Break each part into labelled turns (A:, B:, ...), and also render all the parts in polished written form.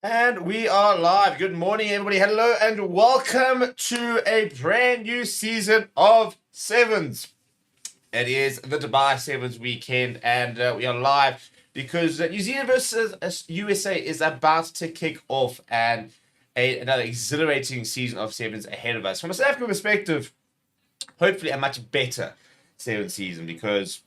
A: And we are live. Good morning, everybody. Hello, and welcome to a brand new season of Sevens. It is the Dubai Sevens weekend, and we are live because New Zealand versus USA is about to kick off, and another exhilarating season of Sevens ahead of us. From a South African perspective, hopefully a much better Sevens season because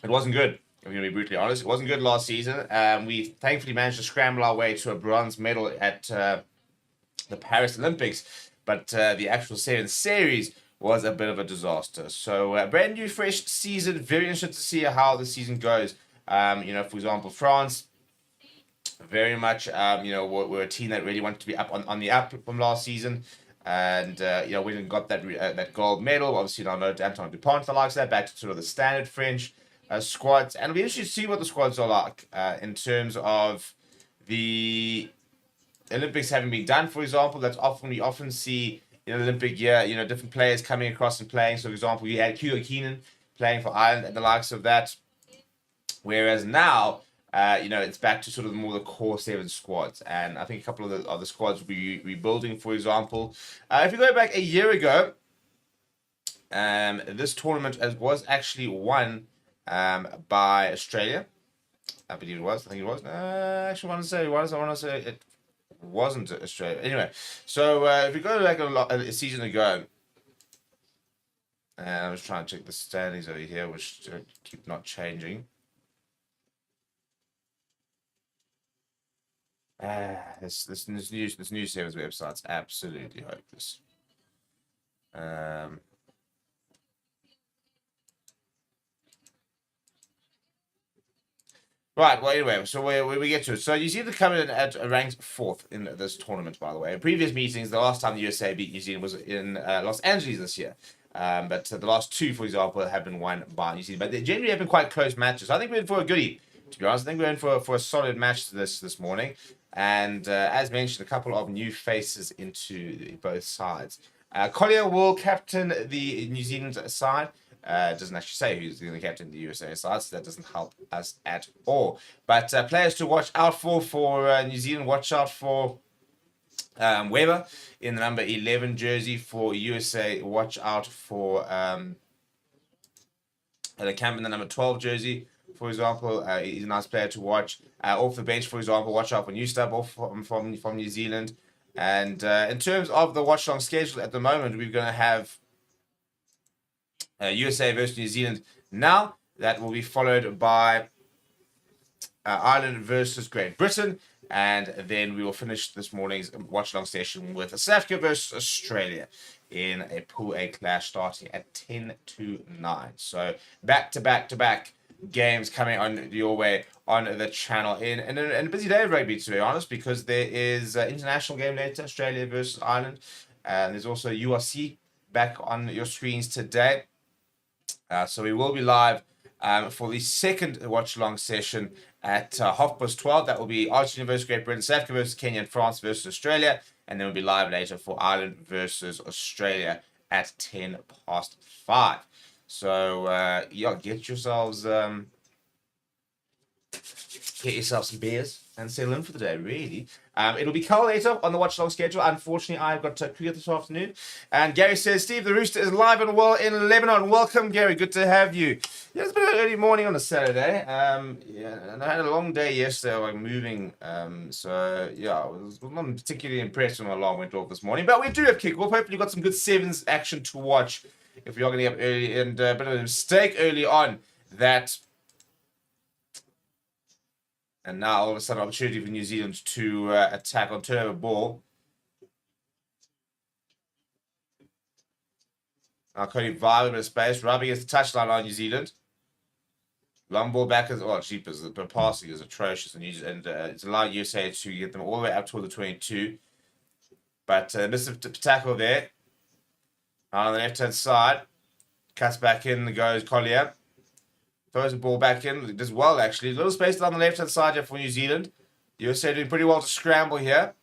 A: it wasn't good. I'm going to be brutally honest. It wasn't good last season. We thankfully managed to scramble our way to a bronze medal at the Paris Olympics, but the actual Sevens series was a bit of a disaster. So brand new, fresh season. Very interested to see how the season goes. For example, France, very much, we're a team that really wanted to be up on the up from last season. And, we didn't got that gold medal. Obviously, now no Antoine Dupont, the likes of that, back to sort of the standard French squads. And it'll be interesting to see what the squads are like in terms of the Olympics having been done, for example. We often see in an Olympic year, different players coming across and playing. So, for example, you had Hugo Keenan playing for Ireland and the likes of that. Whereas now, it's back to sort of more the core seven squads. And I think a couple of the squads will be rebuilding, for example. If you go back a year ago, this tournament was actually won by Australia. I believe it was. I think it was. Actually, I want to say it was. I want to say it wasn't Australia. Anyway, so if we go back a season ago, and I was trying to check the standings over here, which keep not changing. This new Sevens website's absolutely hopeless. Right, well, anyway, so where we get to it. So New Zealand coming in at ranked 4th in this tournament, by the way. In previous meetings, the last time the USA beat New Zealand was in Los Angeles this year. But the last two, for example, have been won by New Zealand. But they generally have been quite close matches. I think we're in for a goodie, to be honest. I think we're in for a solid match this morning. And as mentioned, a couple of new faces into both sides. Collier will captain the New Zealand side. Doesn't actually say who's going to captain the USA side, so that doesn't help us at all. But players to watch out for New Zealand, watch out for Weber in the number 11 jersey. For USA, watch out for the Camp in the number 12 jersey, for example. He's a nice player to watch. Off the bench, for example, watch out for new stuff off from New Zealand. And in terms of the Watchalong schedule at the moment, we're going to have USA versus New Zealand now. That will be followed by Ireland versus Great Britain. And then we will finish this morning's watch-along session with South Africa versus Australia in a Pool A clash starting at 10 to 9. So back-to-back games coming on your way on the channel in a busy day of rugby, to be honest, because there is an international game later, Australia versus Ireland. And there's also URC back on your screens today. So we will be live for the second watch-along session at 12:30. That will be Argentina versus Great Britain, South Africa versus Kenya, and France versus Australia. And then we'll be live later for Ireland versus Australia at 5:10. So, get yourselves some beers and settle in for the day, really. It'll be cold later on the watch-along schedule. Unfortunately, I've got cricket this afternoon. And Gary says, Steve, the Rooster is live and well in Lebanon. Welcome, Gary. Good to have you. Yeah, it's been an early morning on a Saturday. And I had a long day yesterday, moving. I was not particularly impressed when my alarm went off this morning. But we do have kickoff. Hopefully, we've got some good Sevens action to watch if we are going to get up early. And a bit of a mistake early on that... And now, all of a sudden, opportunity for New Zealand to attack on turnover ball. Now, Cody Vile in a bit of space. Rubbing against the touchline on New Zealand. Long ball back as well. Jeepers, the passing is atrocious. And it's allowed USA to get them all the way up toward the 22. But missed a tackle there. On the left-hand side. Cuts back in, goes Collier. Throws the ball back in. Does well, actually. A little space on the left-hand side here for New Zealand. USA doing pretty well to scramble here.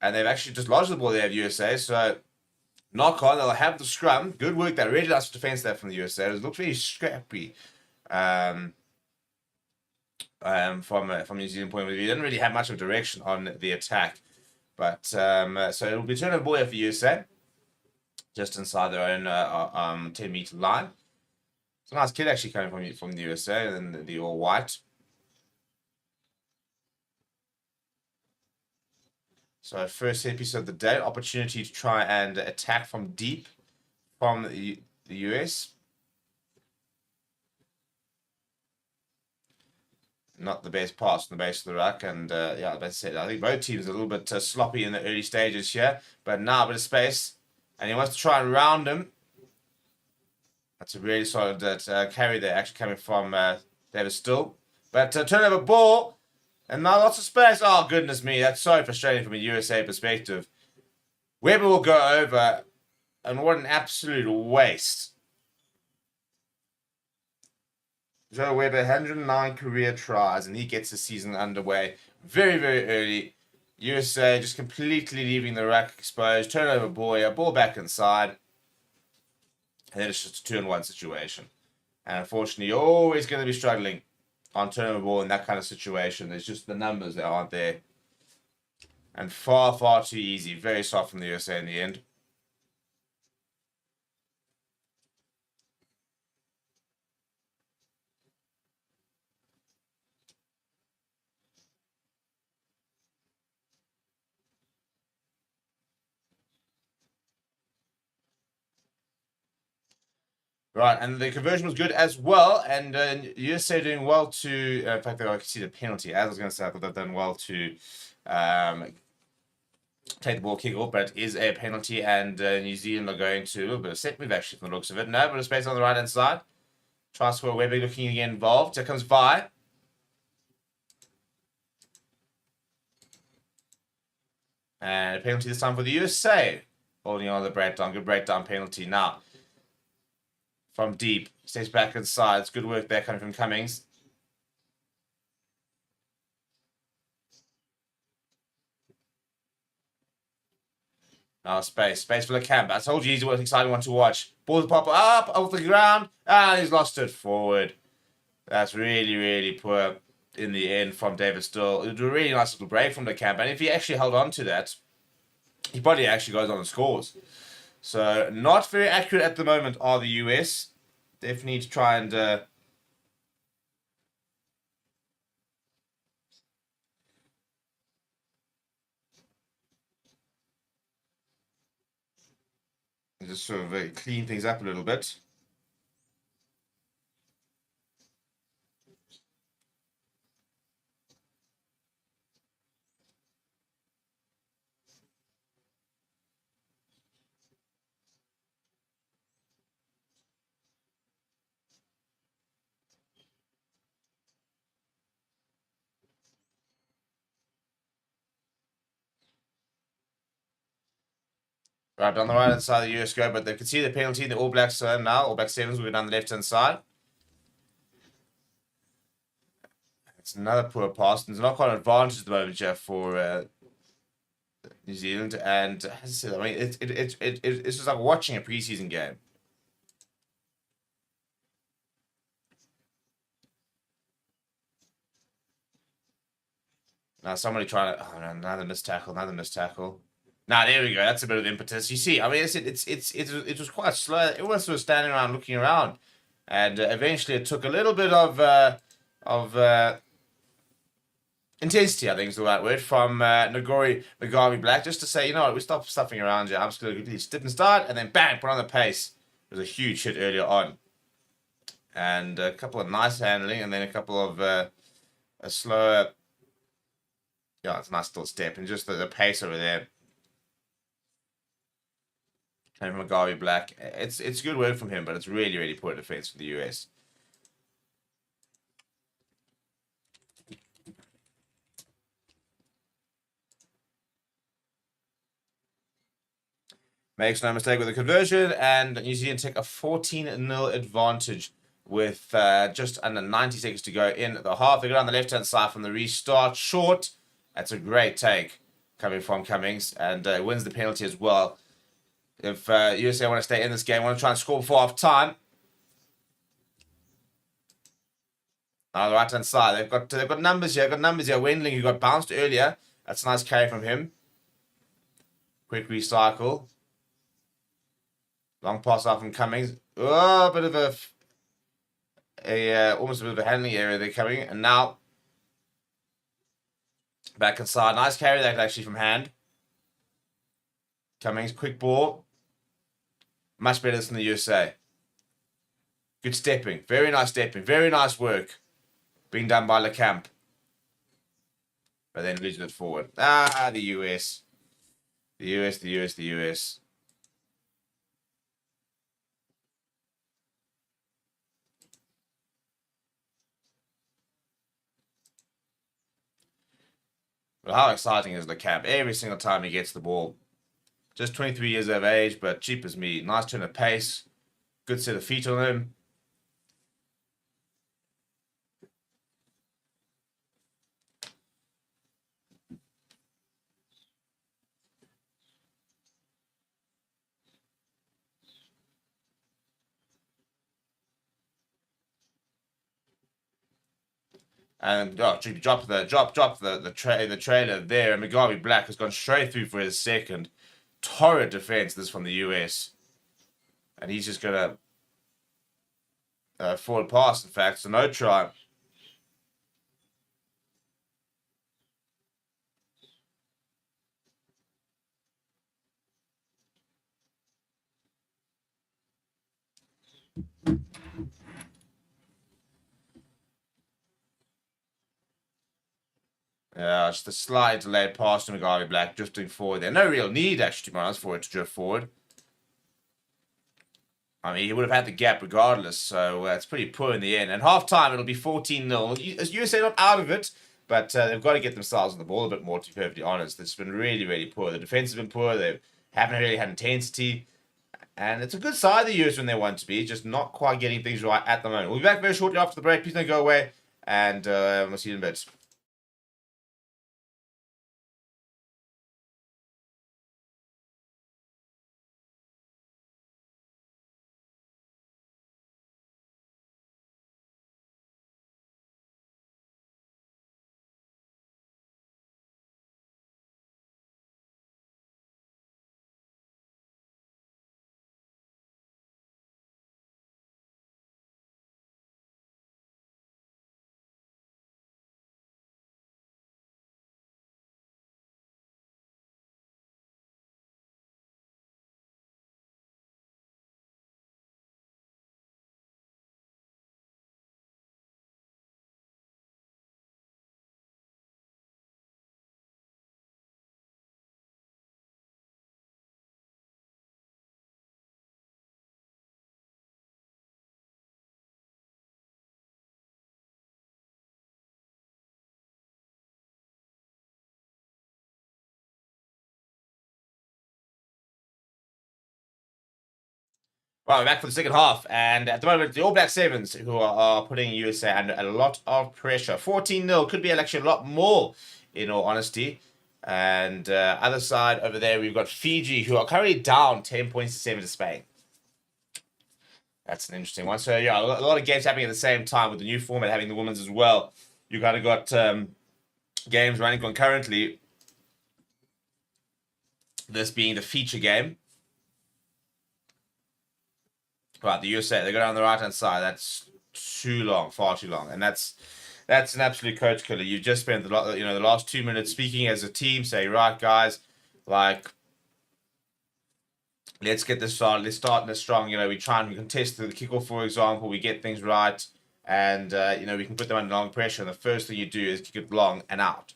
A: And they've actually just lodged the ball there of USA. So, knock on. They'll have the scrum. Good work there. Really nice defense there from the USA. It looks very scrappy From New Zealand point of view. He didn't really have much of direction on the attack. But so it'll be turnover ball here for USA, just inside their own 10-meter line. It's a nice kid actually coming from the USA, and the all white. So first set piece of the day, opportunity to try and attack from deep from the US. Not the best pass on the base of the ruck, and yeah, as I said, I think both teams are a little bit sloppy in the early stages here, but now a bit of space, and he wants to try and round him. That's a really solid carry there, actually coming from David Still. But turnover ball, and now lots of space. Oh, goodness me, that's so frustrating from a USA perspective. Weber will go over, and what an absolute waste. Joe Weber, 109 career tries, and he gets the season underway very, very early. USA just completely leaving the ruck exposed. Turnover ball back inside. And then it's just a 2-on-1 situation. And unfortunately, you're always going to be struggling on turnover ball in that kind of situation. There's just the numbers that aren't there. And far, far too easy. Very soft from the USA in the end. Right, and the conversion was good as well, and USA doing well to, in fact, I can see the penalty. As I was going to say, I thought they've done well to take the ball kick off, but it is a penalty, and New Zealand are going to a little bit of set move actually from the looks of it. No, but a space on the right-hand side. Try to score Weber looking again involved. Here comes Vi. And a penalty this time for the USA. Holding on to the breakdown. Good breakdown penalty. Now, from deep. Stays back inside. It's good work there coming from Cummings. Now space. Space for the camp. I told you he's an exciting one to watch. Ball to pop up off the ground. And he's lost it forward. That's really, really poor in the end from David Still. It was a really nice little break from the camp. And if he actually held on to that, he probably actually goes on and scores. So not very accurate at the moment are the US. Definitely need to try and just sort of clean things up a little bit. Right, down the right-hand side of the US go, but they can see the penalty. The All Blacks now, All Black Sevens will go down the left-hand side. It's another poor pass. There's not quite an advantage at the moment, Jeff, for New Zealand. And as I said, I mean, it's just like watching a preseason game. Now somebody trying to, oh no, another missed tackle. Now there we go. That's a bit of impetus. You see, I mean, it was quite slow. Everyone sort of standing around, looking around, and eventually it took a little bit of intensity, I think is the right word, from Ngori Magawi Black, just to say, you know what, we stop stuffing around here. I'm just going to step and start, and then bang, put on the pace. It was a huge hit earlier on, and a couple of nice handling, and then a couple of a slower. Yeah, it's a nice little step, and just the pace over there. Coming from Magawi Black, it's good work from him, but it's really, really poor defense for the US. Makes no mistake with the conversion, and New Zealand take a 14-0 advantage with just under 90 seconds to go in the half. They go down the left-hand side from the restart. Short. That's a great take coming from Cummings, and wins the penalty as well. If USA want to stay in this game, want to try and score before half time. On the right-hand side, they've got numbers here. Wendling, who got bounced earlier. That's a nice carry from him. Quick recycle. Long pass off from Cummings. Oh, a bit of almost a bit of a handling area there coming. And now back inside. Nice carry that actually from Hand. Cummings, quick ball. Much better than the USA. Good stepping. Very nice stepping. Very nice work being done by LeCamp. But then losing it forward. The US. The US. But how exciting is LeCamp? Every single time he gets the ball. Just 23 years of age, but cheap as me. Nice turn of pace. Good set of feet on him. And drop the trailer there, and Mugabe Black has gone straight through for his second. Torrid defense, this from the US. And he's just gonna forward pass, in fact, so no try. Just a slight delayed pass to Mugabe Black, drifting forward there. No real need, actually, to be honest, for it to drift forward. I mean, he would have had the gap regardless, so it's pretty poor in the end. And half-time, it'll be 14-0. As USA not out of it, but they've got to get themselves on the ball a bit more, to be perfectly honest. It's been really, really poor. The defense has been poor. They haven't really had intensity. And it's a good side, the US, when they want to be, just not quite getting things right at the moment. We'll be back very shortly after the break. Please don't go away, and we'll see you in a bit. Right, we're back for the second half, and at the moment, the All Black Sevens, who are putting USA under a lot of pressure. 14-0, could be actually a lot more, in all honesty. And other side over there, we've got Fiji, who are currently down 10 points to 7 to Spain. That's an interesting one. So, yeah, a lot of games happening at the same time, with the new format having the women's as well. You kind of got games running concurrently. This being the feature game. Right, the USA, they go down the right-hand side. That's too long, far too long. And that's an absolute coach killer. You've just spent the last 2 minutes speaking as a team, saying, right, guys, like, let's get this started. Let's start this strong. We try and we contest the kickoff, for example. We get things right. And, we can put them under long pressure. And the first thing you do is kick it long and out.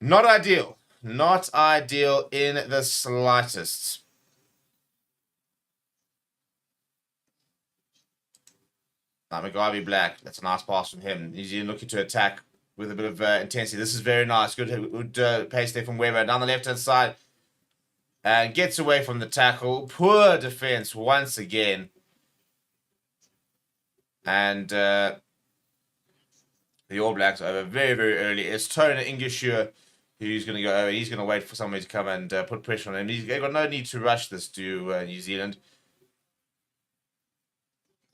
A: Not ideal. Not ideal in the slightest. Mugabe Black, that's a nice pass from him. He's looking to attack with a bit of intensity. This is very nice. Good pace there from Weber. Down the left-hand side. And gets away from the tackle. Poor defense once again. And the All Blacks over very, very early. It's Tony Ingeshire who's going to go over. He's going to wait for somebody to come and put pressure on him. He's got no need to rush this to New Zealand.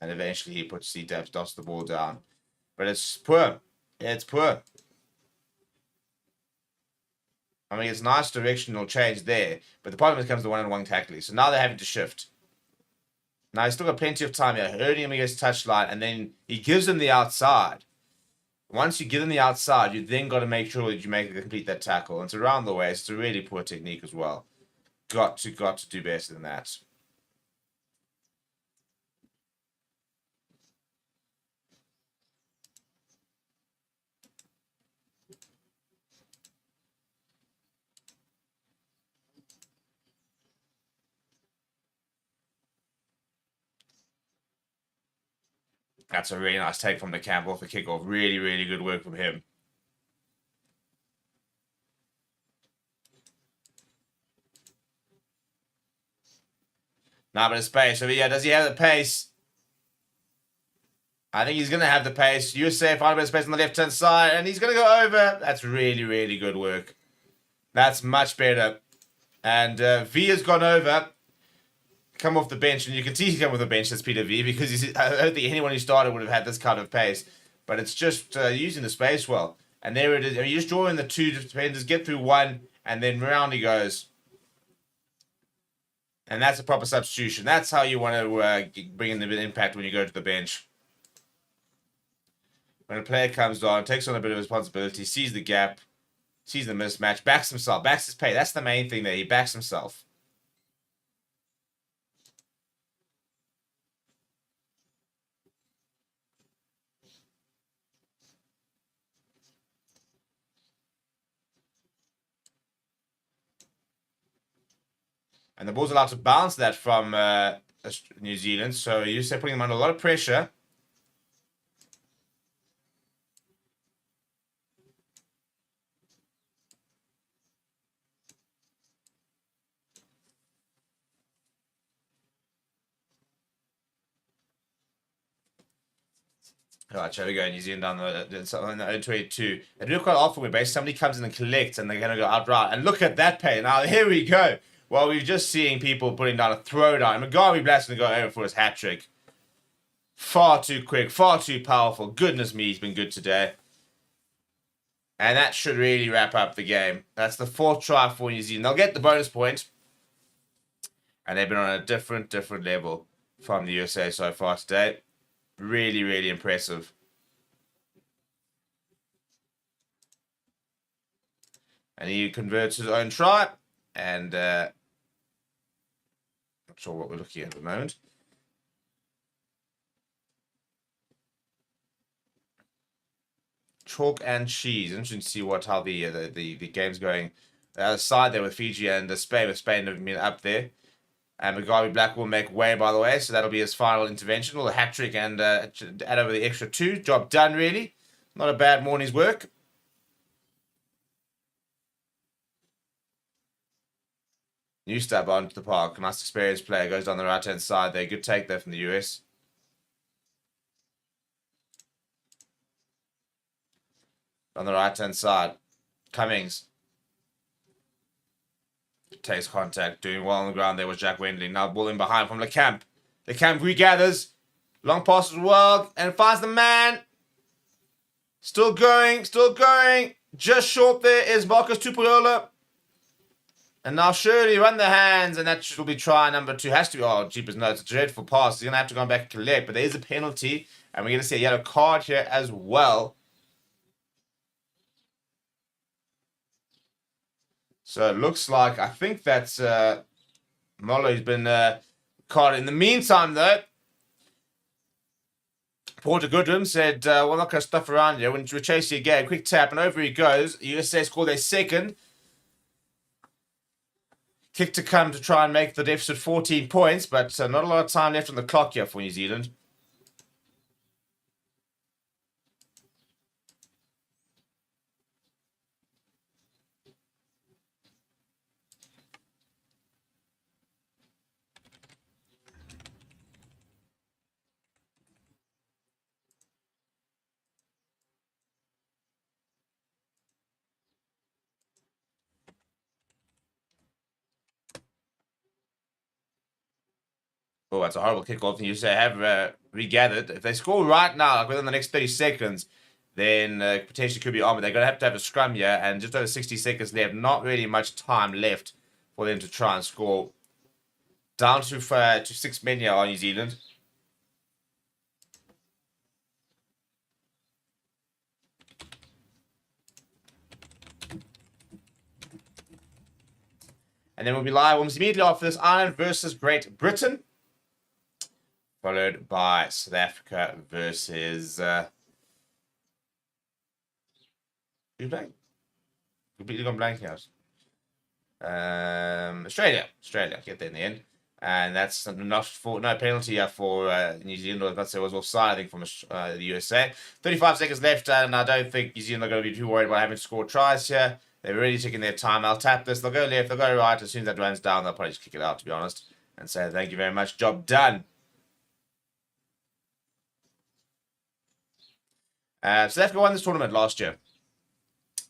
A: And eventually he dots the ball down. But it's poor. It's poor. I mean, it's nice directional change there, but the problem is comes to one-on-one tackling. So now they're having to shift. Now he's still got plenty of time here, hurting him against touchline, and then he gives him the outside. Once you give him the outside, you then got to make sure that you complete that tackle. And it's around the waist. It's a really poor technique as well. Got to do better than that. That's a really nice take from the camp off the kickoff. Really, really good work from him. Now, but it's pace. So, yeah, does he have the pace? I think he's going to have the pace. USA find a bit of space on the left-hand side, and he's going to go over. That's really, really good work. That's much better. And V has gone over, come off the bench, and you can see he's come off the bench as Peter V, because I don't think anyone who started would have had this kind of pace. But it's just using the space well. And there it is. I mean, you just draw in the two defenders, get through one, and then round he goes. And that's a proper substitution. That's how you want to bring in a bit of impact when you go to the bench. When a player comes on, takes on a bit of responsibility, sees the gap, sees the mismatch, backs himself, backs his pay. That's the main thing there. He backs himself. And the ball's allowed to bounce that from New Zealand. So you're putting them under a lot of pressure. All right, so we go. New Zealand down the 22. They do it quite often where basically somebody comes in and collects and they're going to go out right. And look at that pay. Now, here we go. Well, we've just seen people putting down a throwdown. Mugabe Black's going to go over for his hat trick. Far too quick, far too powerful. Goodness me, he's been good today. And that should really wrap up the game. That's the 4th try for New Zealand. They'll get the bonus point. And they've been on a different level from the USA so far today. Really, really impressive. And he converts his own try. And not sure what we're looking at the moment. Chalk and cheese. Interesting to see how the game's going. The other side there with Fiji and Spain. With Spain have been up there. And Mugabe Black will make way, by the way. So that'll be his final intervention. A hat trick and add over the extra 2. Job done, really. Not a bad morning's work. New step onto the park. Nice experienced player. Goes down the right-hand side there. Good take there from the US. On the right-hand side. Cummings. Takes contact. Doing well on the ground there was Jack Wendling. Now ball in behind from LeCamp. LeCamp regathers. Long pass as well. And finds the man. Still going. Still going. Just short there is Marcus Tupuola. And now surely run the hands. And that will be try number 2. Has to be. Oh, jeepers, no. It's a dreadful pass. He's going to have to go back and collect. But there is a penalty. And we're going to see a yellow card here as well. So it looks like, I think that's Mollo's been carded. In the meantime, though, Porter Goodwin said, we're not going to stuff around here. We're chasing again. Quick tap, and over he goes. USA scored their 2nd. Kick to come to try and make the deficit 14 points, but not a lot of time left on the clock here for New Zealand. Oh, that's a horrible kickoff. And you say have regathered. If they score right now, like within the next 30 seconds, then potentially could be on. But they're going to have a scrum here, and just over 60 seconds left. Not really much time left for them to try and score. Down to 6 men here on New Zealand. And then we'll be live almost immediately after this, Ireland versus Great Britain. Followed by South Africa versus... who's playing? Completely gone blank here. Australia. Get there in the end. And that's not for no penalty for New Zealand. That's it was offside, I think, from the USA. 35 seconds left, and I don't think New Zealand are going to be too worried about having to score tries here. They're really taking their time. I'll tap this. They'll go left. They'll go right. As soon as that runs down, they'll probably just kick it out, to be honest, and say thank you very much. Job done. South Africa won this tournament last year.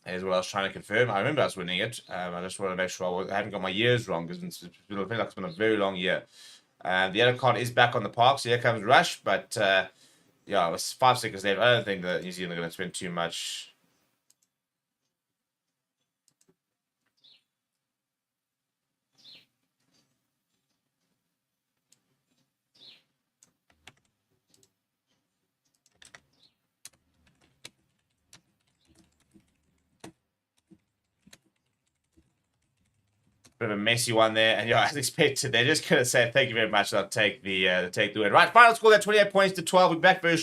A: Is what I was trying to confirm. I remember us winning it. I just want to make sure I haven't got my years wrong because I feel like it's been a very long year. The yellow card is back on the park, so here comes Rush. But yeah, it was 5 seconds left. I don't think that New Zealand are going to spend too much. Bit of a messy one there, and yeah, as expected, they're just going to say thank you very much. I'll take the win. Right, final score there, 28 points to 12. We're back very